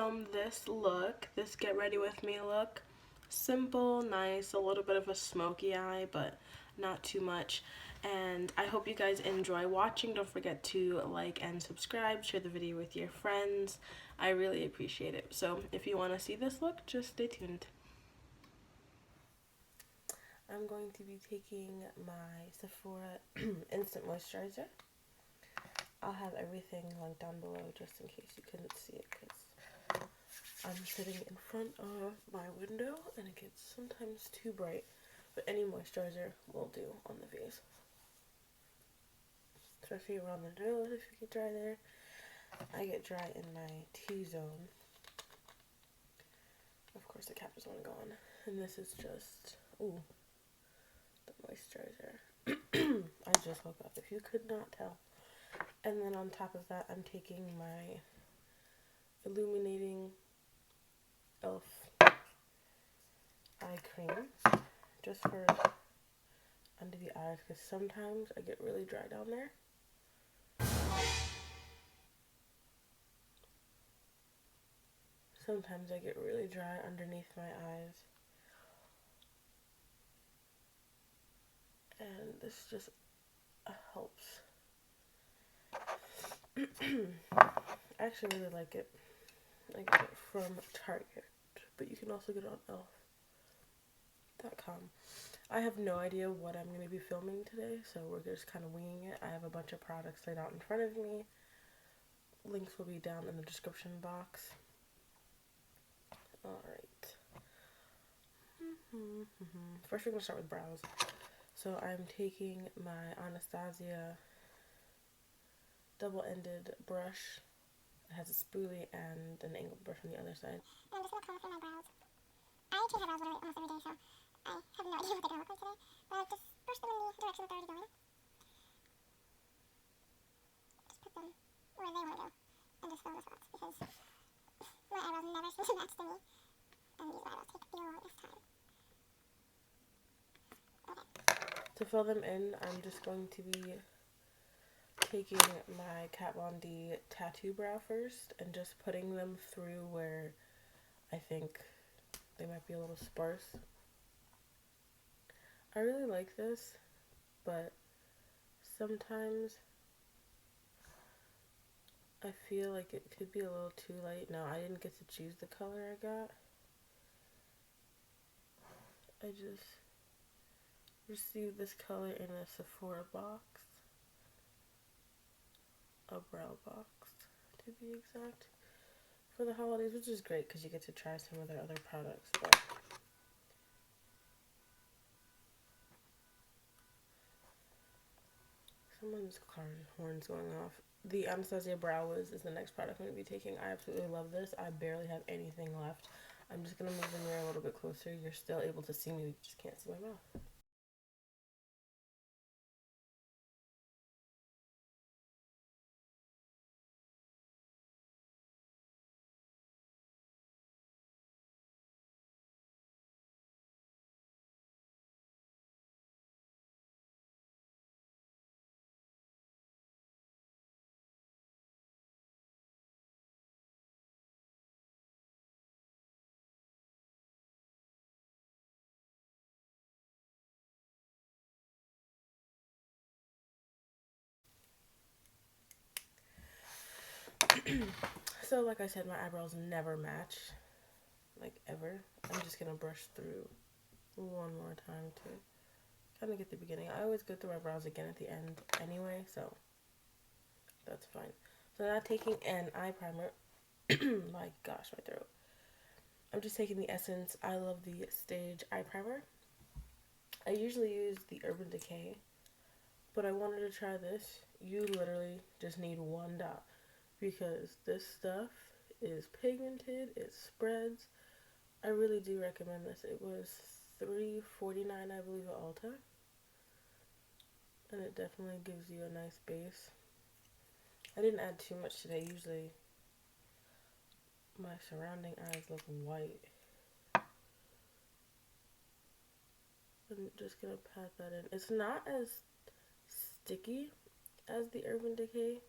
film this look, this get ready with me look. Simple, nice, a little bit of a smoky eye, but not too much. And I hope you guys enjoy watching. Don't forget to like and subscribe, share the video with your friends. I really appreciate it. So if you want to see this look, just stay tuned. I'm going to be taking my Sephora Instant Moisturizer. I'll have everything linked down below just in case you couldn't see it, because I'm sitting in front of my window and it gets sometimes too bright, but any moisturizer will do on the face. Especially around the nose if you get dry there. I get dry in my T-zone. Of course the cap is on gone. And this is just, ooh, the moisturizer. I just woke up, if you could not tell. And then on top of that, I'm taking my Illuminating e.l.f. eye cream just for under the eyes, because sometimes I get really dry down there. Sometimes I get really dry underneath my eyes. And this just helps. I actually really like it. I get it from Target, but you can also get it on elf.com. I have no idea what I'm going to be filming today, so we're just kind of winging it. I have a bunch of products laid out in front of me. Links will be down in the description box. Alright. First we're going to start with brows. So I'm taking my Anastasia double-ended brush. It has a spoolie and an angled brush on the other side. And I'm just going to comb through my brows. I change my brows literally almost every day, so I have no idea what they're going to look like today. But I just brush them in the direction that they're already going. Just put them where they want to go. And just fill the spots, because my eyebrows never seem to match to me. And these eyebrows take the longest time. Okay. To fill them in, I'm just going to be taking my Kat Von D tattoo brow first and just putting them through where I think they might be a little sparse. I really like this, but sometimes I feel like it could be a little too light. No, I didn't get to choose the color I got. I just received this color in a Sephora box. A brow box, to be exact, for the holidays, which is great because you get to try some of their other products. But someone's car horn's going off. The Anastasia Brow Wiz is the next product I'm going to be taking. I absolutely love this. I barely have anything left. I'm just going to move the mirror a little bit closer. You're still able to see me, you just can't see my mouth. So like I said, my eyebrows never match, like ever. I'm just going to brush through one more time to kind of get the beginning. I always go through my brows again at the end anyway, so that's fine. So now taking an eye primer. My gosh, my throat. I'm just taking the Essence I Love the Stage eye primer. I usually use the Urban Decay, but I wanted to try this. You literally just need one dot, because this stuff is pigmented, it spreads. I really do recommend this. It was $3.49, I believe, at Ulta, and it definitely gives you a nice base. I didn't add too much today. Usually my surrounding eyes look white. I'm just gonna pat that in. It's not as sticky as the Urban Decay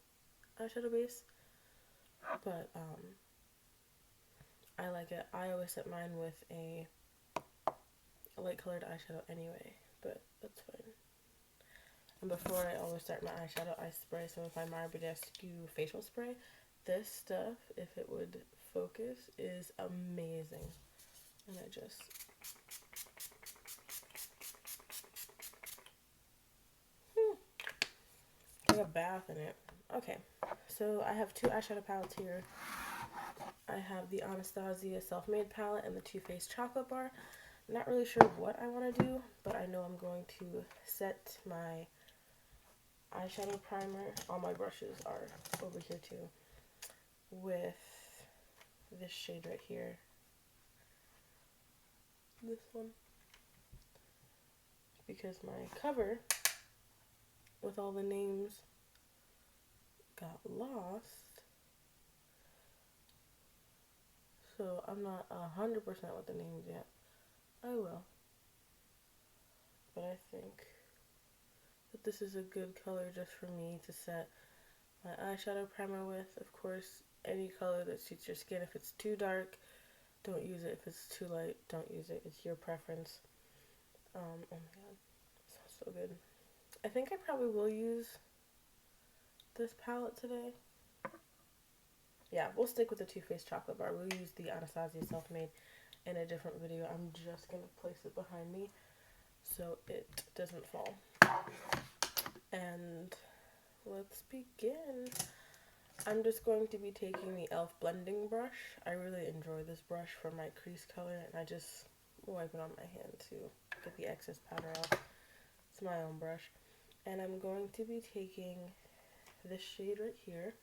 eyeshadow base, but I like it. I always set mine with a light colored eyeshadow anyway, but that's fine. And before I always start my eyeshadow, I spray some of my Marbodescu facial spray. This stuff, if it would focus, is amazing. And I just... take a bath in it. Okay, so I have two eyeshadow palettes here. I have the Anastasia Self-Made palette and the Too Faced Chocolate Bar. I'm not really sure what I want to do, but I know I'm going to set my eyeshadow primer. All my brushes are over here too, with this shade right here. This one. Because my cover with all the names got lost. So I'm not 100% with the names yet. I will. But I think that this is a good color just for me to set my eyeshadow primer with. Of course, any color that suits your skin. If it's too dark, don't use it. If it's too light, don't use it. It's your preference. Oh my god, it smells so good. I think I probably will use this palette today. Yeah, we'll stick with the Too Faced Chocolate Bar. We'll use the Anastasia Self-Made in a different video. I'm just going to place it behind me so it doesn't fall. And let's begin. I'm just going to be taking the e.l.f. blending brush. I really enjoy this brush for my crease color, and I just wipe it on my hand to get the excess powder off. It's my own brush. And I'm going to be taking this shade right here,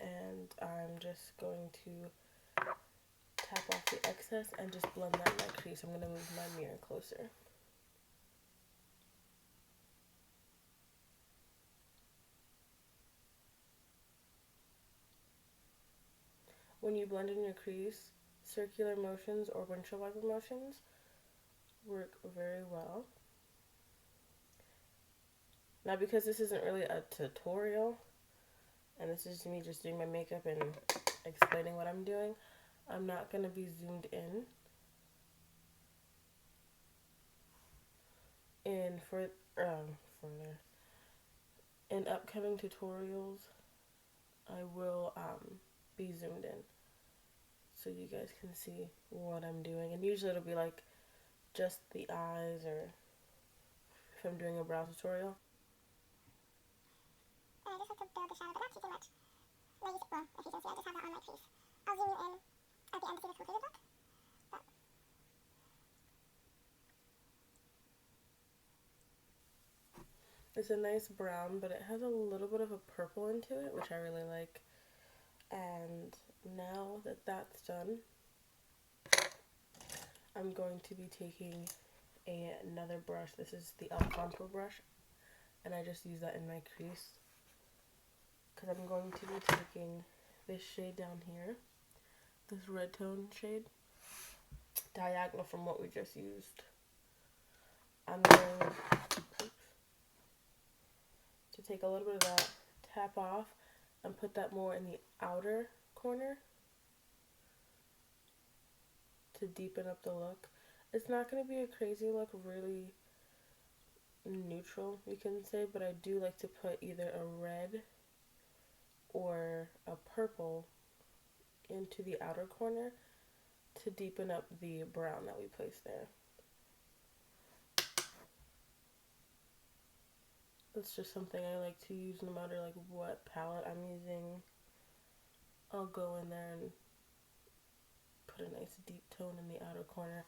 and I'm just going to tap off the excess and just blend that in my crease. I'm going to move my mirror closer. When you blend in your crease, circular motions or windshield wiper motions work very well. Now, because this isn't really a tutorial, and this is me just doing my makeup and explaining what I'm doing, I'm not going to be zoomed in. And in upcoming tutorials, I will be zoomed in so you guys can see what I'm doing. And usually it'll be like just the eyes, or if I'm doing a brow tutorial. And I just have to build the shadow, but not too much. Well, if you can see, I just have that on my crease. I'll zoom you in at the end to see the completed look. But it's a nice brown, but it has a little bit of a purple into it, which I really like. And now that that's done, I'm going to be taking another brush. This is the e.l.f. Contour brush, and I just use that in my crease because I'm going to be taking this shade down here, this red tone shade, diagonal from what we just used. I'm going to take a little bit of that, tap off, and put that more in the outer corner to deepen up the look. It's not going to be a crazy look, really neutral, you can say, but I do like to put either a red or a purple into the outer corner to deepen up the brown that we placed there. It's just something I like to use no matter like what palette I'm using. I'll go in there and put a nice deep tone in the outer corner.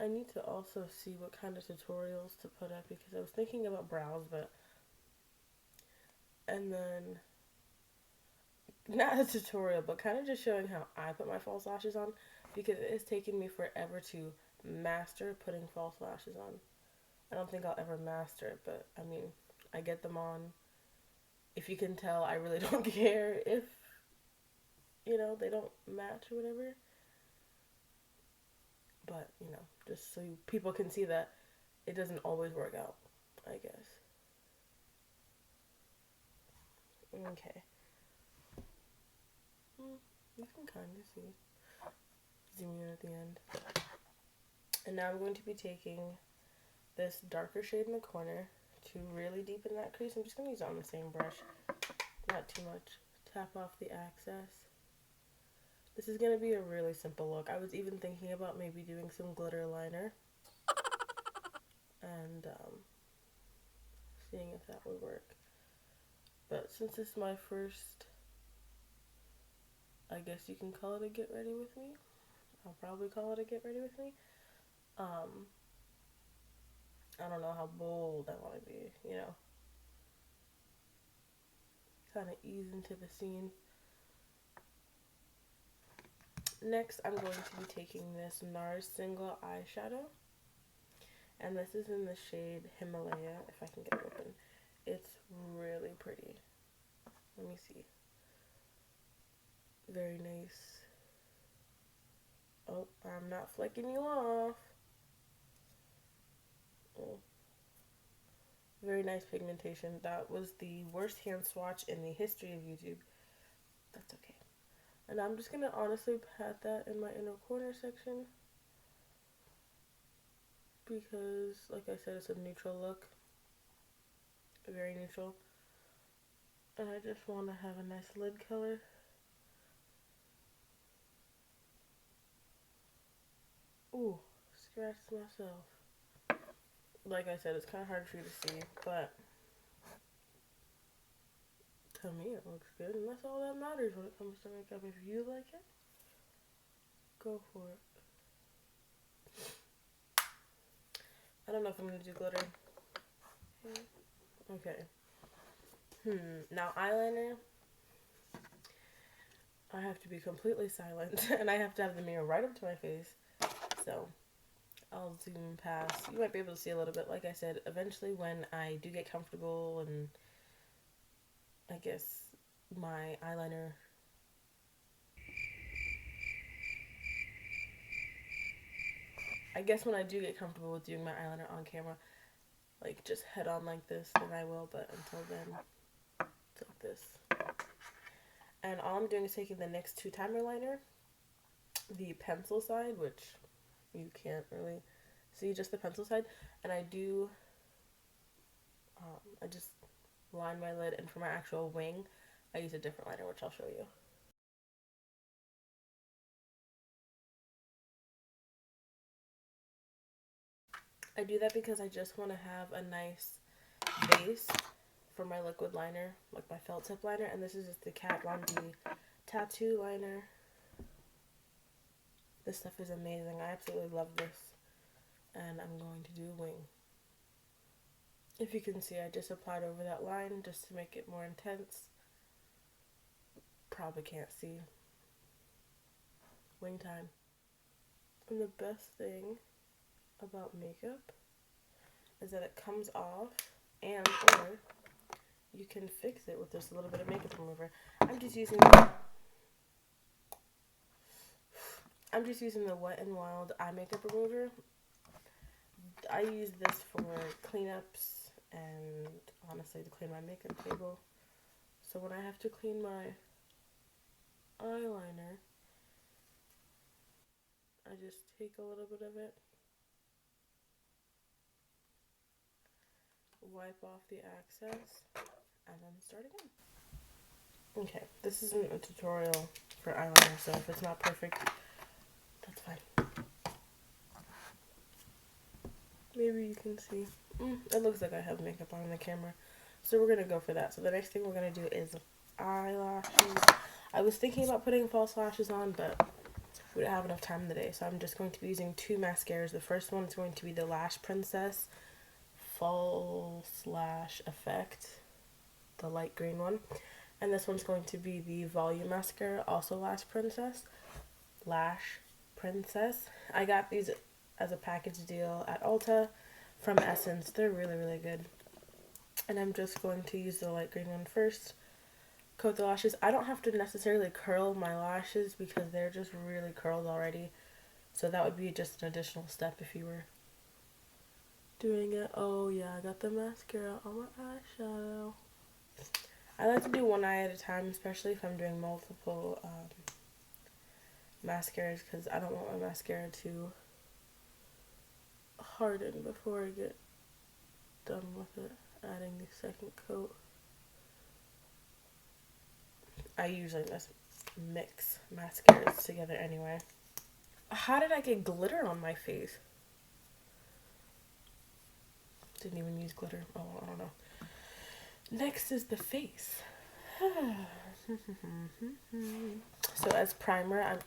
I need to also see what kind of tutorials to put up because I was thinking about brows, and then not a tutorial, but kind of just showing how I put my false lashes on, because it has taken me forever to master putting false lashes on. I don't think I'll ever master it, but I mean, I get them on. If you can tell, I really don't care if, you know, they don't match or whatever. But, you know, just so people can see that it doesn't always work out, I guess. Okay. You can kind of see. Zoom in at the end. And now I'm going to be taking this darker shade in the corner to really deepen that crease. I'm just going to use it on the same brush. Not too much. Tap off the excess. This is going to be a really simple look. I was even thinking about maybe doing some glitter liner. And seeing if that would work. But since this is my first, I guess you can call it a get ready with me. I'll probably call it a get ready with me. I don't know how bold I want to be, you know. Kind of ease into the scene. Next, I'm going to be taking this NARS single eyeshadow. And this is in the shade Himalaya, if I can get it open. It's really pretty. Let me see. Very nice. Oh, I'm not flicking you off. Oh. Very nice pigmentation. That was the worst hand swatch in the history of YouTube. That's okay. And I'm just going to honestly pat that in my inner corner section. Because, like I said, it's a neutral look. Very neutral. And I just want to have a nice lid color. Ooh, scratched myself. Like I said, it's kind of hard for you to see, but to me it looks good, and that's all that matters when it comes to makeup. If you like it, go for it. I don't know if I'm going to do glitter. Okay. Now eyeliner, I have to be completely silent, and I have to have the mirror right up to my face, so I'll zoom past. You might be able to see a little bit. Like I said, eventually when I do get comfortable and I guess my eyeliner when I do get comfortable with doing my eyeliner on camera, like just head on like this, then I will, but until then, it's like this. And all I'm doing is taking the NYX 2-timer liner, the pencil side, which you can't really see, just the pencil side, and I do, I just line my lid, and for my actual wing, I use a different liner, which I'll show you. I do that because I just want to have a nice base for my liquid liner, like my felt tip liner, and this is just the Kat Von D tattoo liner. This stuff is amazing. I absolutely love this. And I'm going to do a wing. If you can see, I just applied over that line just to make it more intense. Probably can't see. Wing time. And the best thing about makeup is that it comes off, and or you can fix it with just a little bit of makeup remover. I'm just using the Wet n Wild eye makeup remover. I use this for cleanups and honestly to clean my makeup table. So when I have to clean my eyeliner, I just take a little bit of it, wipe off the excess, and then start again. Okay, this isn't a tutorial for eyeliner, so if it's not perfect, that's fine. Maybe you can see. It looks like I have makeup on the camera, so we're gonna go for that. So the next thing we're gonna do is eyelashes. I was thinking about putting false lashes on, but we don't have enough time in the day, so I'm just going to be using 2 mascaras. The first one is going to be the Lash Princess False Lash Effect, the light green one. And this one's going to be the Volume Mascara, also Lash Princess. I got these as a package deal at Ulta from Essence. They're really, really good. And I'm just going to use the light green one first. Coat the lashes. I don't have to necessarily curl my lashes because they're just really curled already. So that would be just an additional step if you were doing it. Oh yeah, I got the mascara on my eyeshadow. I like to do one eye at a time, especially if I'm doing multiple mascaras, because I don't want my mascara to harden before I get done with it, adding the second coat. I usually just mix mascaras together anyway. How did I get glitter on my face? Didn't even use glitter. Oh, I don't know. Next is the face. So as primer, I'm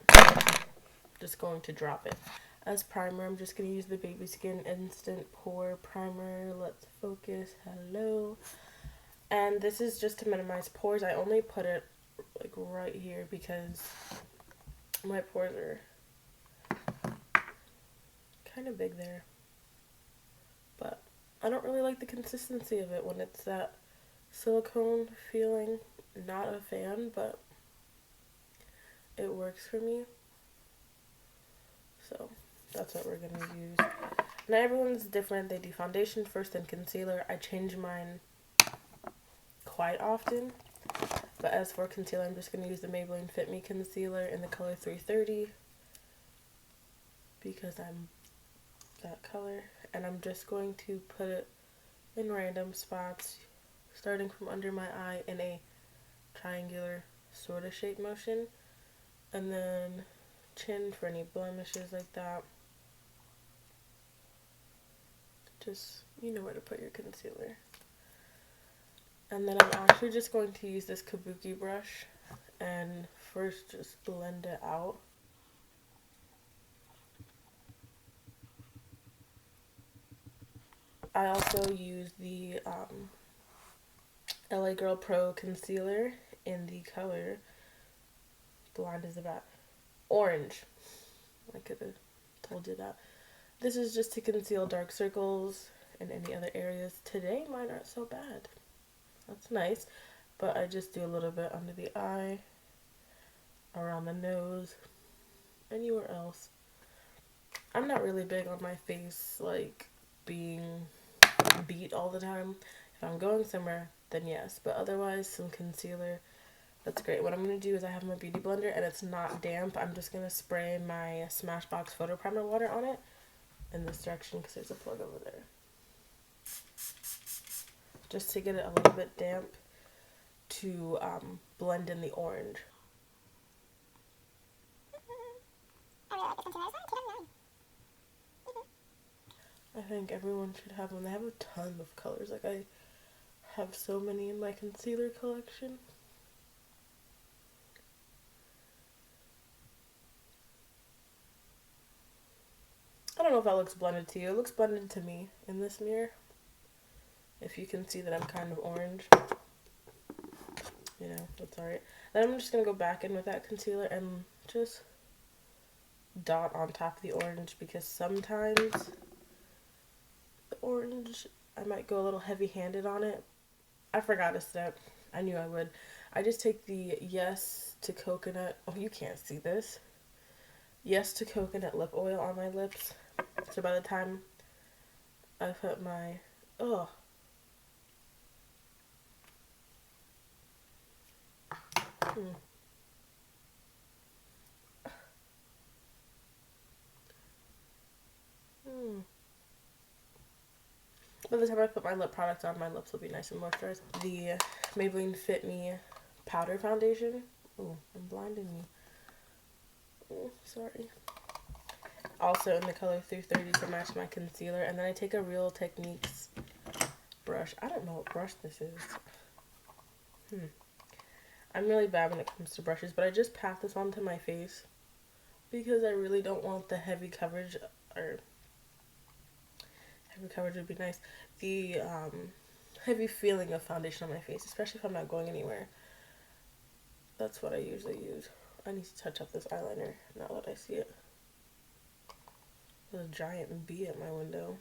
just going to drop it. As primer, I'm just going to use the Baby Skin Instant Pore Primer. Let's focus. Hello. And this is just to minimize pores. I only put it like right here because my pores are kind of big there. But I don't really like the consistency of it when it's that silicone feeling. Not a fan, but it works for me. So that's what we're gonna use. Now everyone's different. They do foundation first, then concealer. I change mine quite often. But as for concealer, I'm just gonna use the Maybelline Fit Me concealer in the color 330 because I'm that color, and I'm just going to put it in random spots, starting from under my eye in a triangular sort of shape motion, and then chin for any blemishes like that. Just, you know where to put your concealer. And then I'm actually just going to use this Kabuki brush and first just blend it out. I also use the LA Girl Pro concealer in the color, blind as a bat, orange. I could have told you that. This is just to conceal dark circles and any other areas. Today mine aren't so bad. That's nice. But I just do a little bit under the eye, around the nose, anywhere else. I'm not really big on my face like being beat all the time. If I'm going somewhere, then yes. But otherwise, some concealer, that's great. What I'm going to do is I have my beauty blender and it's not damp. I'm just going to spray my Smashbox Photo Primer water on it in this direction because there's a plug over there. Just to get it a little bit damp to blend in the orange. I really like this concealer. It's only $2.99. I think everyone should have them. They have a ton of colors. Like I have so many in my concealer collection. I don't know if that looks blended to you. It looks blended to me in this mirror. If you can see that I'm kind of orange. You know, that's alright. Then I'm just going to go back in with that concealer and just dot on top of the orange because sometimes the orange, I might go a little heavy-handed on it. I forgot a step. I knew I would. I just take the Yes to Coconut. Oh, you can't see this. Yes to Coconut lip oil on my lips. So by the time I put my... Oh. By the time I put my lip product on, my lips will be nice and moisturized. The Maybelline Fit Me powder foundation. Oh, I'm blinding you. Oh, sorry. Also in the color 330 to match my concealer. And then I take a Real Techniques brush. I don't know what brush this is. I'm really bad when it comes to brushes, but I just pat this onto my face because I really don't want the heavy coverage, or heavy coverage would be nice. The heavy feeling of foundation on my face, especially if I'm not going anywhere. That's what I usually use. I need to touch up this eyeliner now that I see it. There's a giant bee at my window.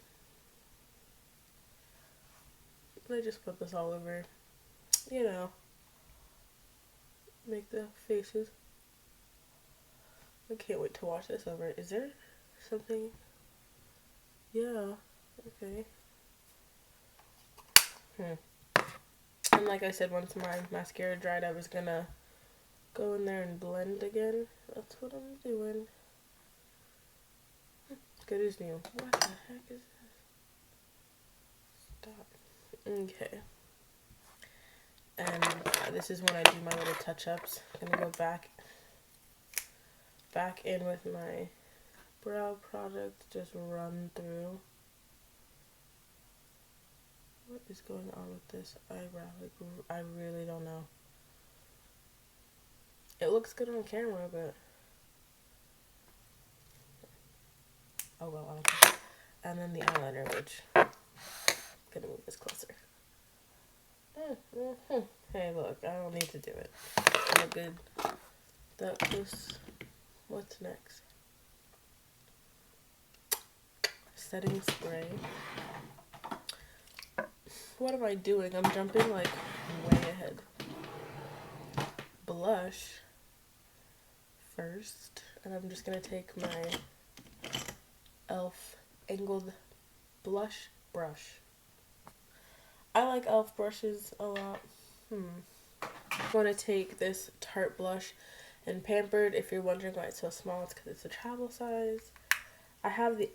I just put this all over, you know, make the faces. I can't wait to watch this over. Is there something? Yeah, okay. And And like I said, once my mascara dried, I was gonna go in there and blend again. That's what I'm doing. Good as new. What the heck is this? Stop. Okay. And this is when I do my little touch-ups. I'm gonna go back in with my brow product, just run through. What is going on with this eyebrow? Like, I really don't know. It looks good on camera, but oh well, I don't care. And then the eyeliner, which I'm gonna move this closer. Hey, look, I don't need to do it. I'm good. That close. What's next? Setting spray. What am I doing? I'm jumping like way ahead. Blush first, and I'm just gonna take my e.l.f. angled blush brush. I like e.l.f. brushes a lot. I'm gonna take this Tarte blush in Pampered. If you're wondering why it's so small, it's because it's a travel size. I have the,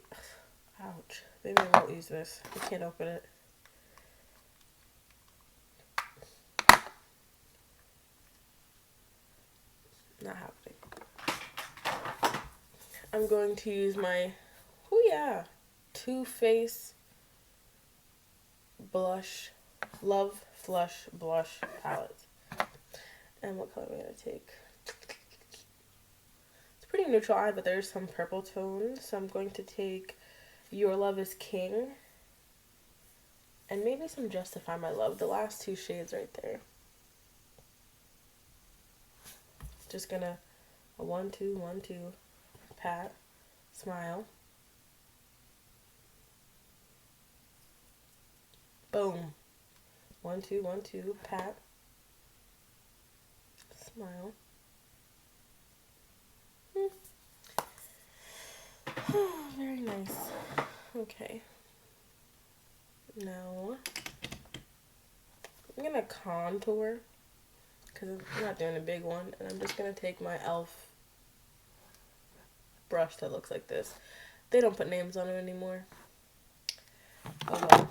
ouch, maybe I won't use this. I can't open it. Not happening. I'm going to use my, Too Faced blush, Love Flush blush palette. And what color am I going to take? It's pretty neutral eye, but there's some purple tones. So I'm going to take Your Love is King. And maybe some Justify My Love. The last two shades right there. Just gonna, 1, 2, 1, 2, pat, smile. Boom. 1, 2, 1, 2, pat, smile. Very nice. Okay. Now, I'm gonna contour, because I'm not doing a big one, and I'm just gonna take my e.l.f. brush that looks like this. They don't put names on it anymore. Oh well.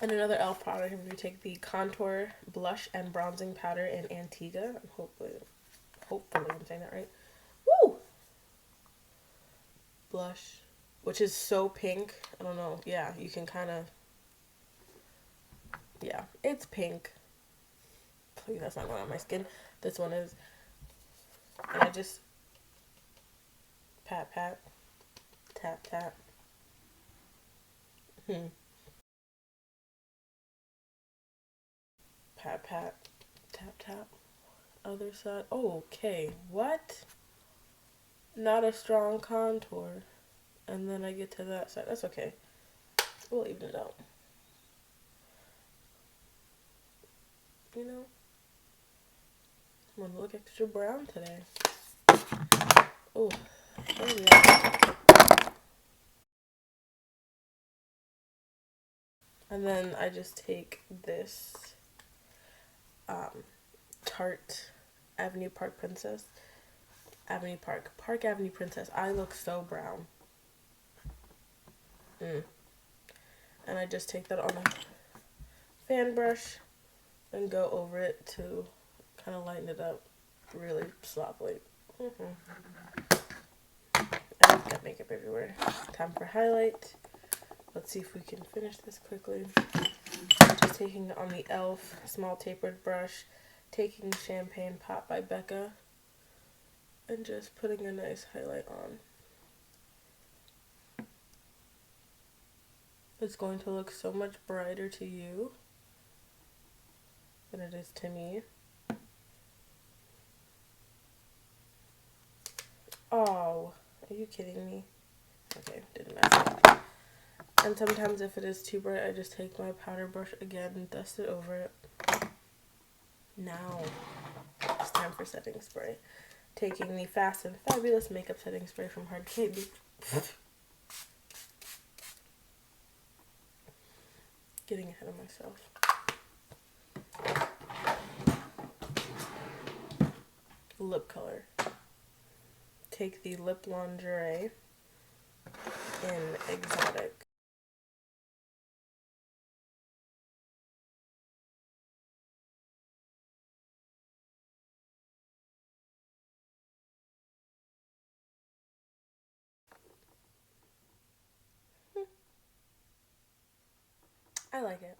And another e.l.f. product, I'm gonna take the contour blush and bronzing powder in Antigua. Hopefully I'm saying that right. Woo! Blush, which is so pink. I don't know. Yeah, you can kind of. Yeah, it's pink. Please, that's not going on my skin. This one is. And I just pat, pat, tap, tap. Pat, pat, tap, tap. Other side. Oh, okay. What? Not a strong contour. And then I get to that side. That's okay. We'll even it out. You know? I'm gonna look extra brown today. Oh, there we are. And then I just take this Tarte Avenue Park Princess. Park Avenue Princess. I look so brown. And I just take that on a fan brush and go over it to kind of lighten it up really sloppily. I've got makeup everywhere. Time for highlight. Let's see if we can finish this quickly. Just taking it on the e.l.f. small tapered brush, taking Champagne Pop by Becca, and just putting a nice highlight on. It's going to look so much brighter to you than it is to me. Oh, are you kidding me? Okay, didn't mess up. And sometimes if it is too bright, I just take my powder brush again and dust it over it. Now, it's time for setting spray. Taking the Fast and Fabulous makeup setting spray from Hard Candy. Getting ahead of myself. lip color. Take the Lip Lingerie in Exotic. I like it.